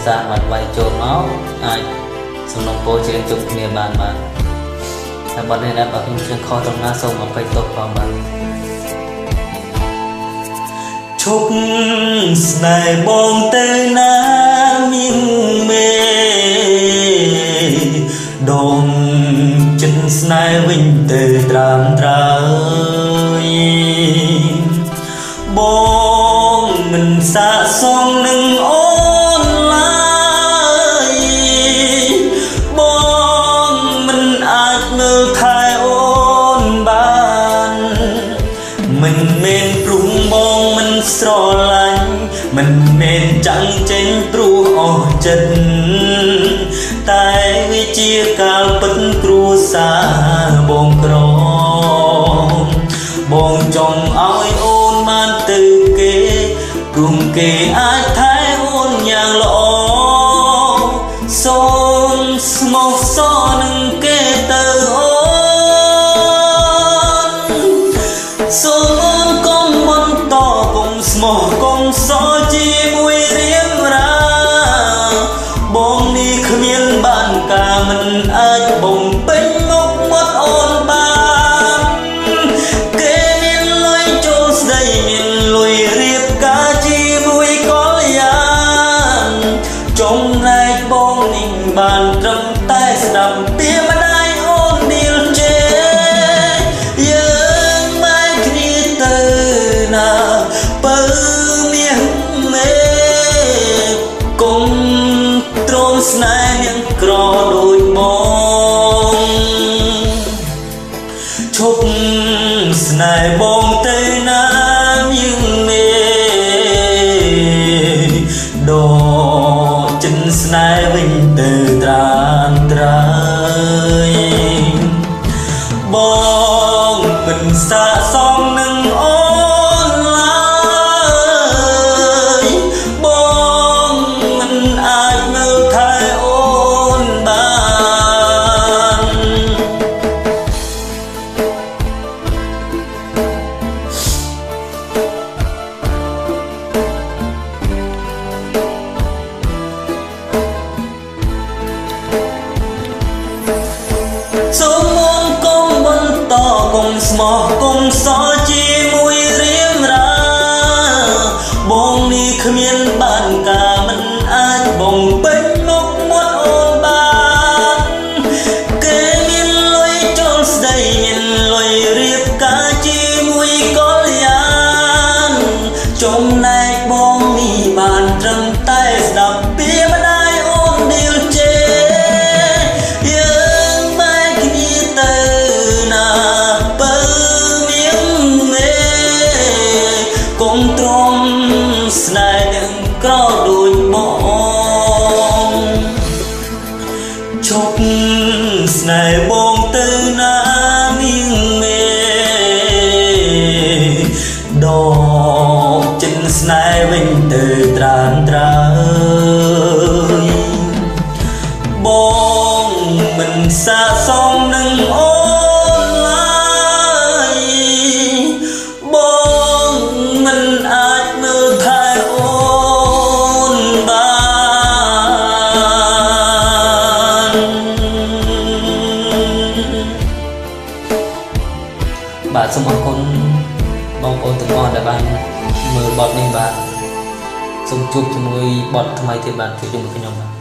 សាបាត់វាយចូលមកអាចសំណុំពោជាជុំគ្នាបានតែបាត់នេះណាបើខ្ញុំជឿខុសត្រង់ណាសូមអភ័យទោសផងបាទឈប់ស្នេហ៍បងទៅណាមានមេដងចិត្តស្នេហ៍វិញទៅត្រាំត្រើយបងមិនសាកសមនឹងអូនឡើយបងមិនអាចមើលថែអូនបានមិនមែនព្រោះបងមិនស្រឡាញ់មិនមែនចាំងចេញព្រោះអស់ចិត្តតែវាជាកាលពិតគ្រួសារបងក្របងចង់ឲ្យអូនបានទៅគេព្រមគេអាចថែអូនយ៉ាងល្អសូមស្មោះសរនឹងគេទៅអូនសូមអូនកុំបន្តកុំស្មោះកុំសរជាមួយរៀងរាបងនេះគ្មានបានការមិនអាចបំពេញមុខមាត់អូនបានគេមានលុយចូលស្ដីមានលុយរៀបការជាមួយកលយានចំណែកបងនេះបានត្រឹមតែស្ដាប់ពីម្ដាយអូនឌីលជេយើងបានគ្នាទៅណាបើមានមេកុំទ្រាំស្នេហ៍នាងក្រដូចបងឈប់ស្នេហ៍បងទៅណាយើងមេដកចិនស្នេហ៍វិញទៅត្រានត្រើយបងមិនសាកសមនឹងអូនឡើយបងមិនអាចមើលថែអូនបានសូមអូនកុំបន្តកុំស្មោះកុំសរជាមួយរៀងរាបងនេះគ្មានបានការមិនអាចបំពេញមុខមាត់អូនបានគេមានលុយចូលស្ដីមានលុយរៀបការជាមួយកលយានចំណែកបងនេះបានត្រឹមតែស្ដាប់ពីម្ដាយអូនឌីលជេយើងបែកគ្នាទៅណាបើមានមេកុំទ្រាំស្នេហ៍នឹងក្រដូចបងឈប់ស្នេហ៍បងទៅណានាងមេដកចិនស្នេហ៍វិញទៅត្រានត្រើយបងមិនសាកសមនឹងអូនឡើយបងមិនអាចមើលថែអូនបានបាទសូមអរគុណបងប្អូនទាំងអស់ដែលបានមើលបទនេះបាទសូមជួបជាមួយបទថ្មីទៀតបាទជួបជាមួយខ្ញុំបាទ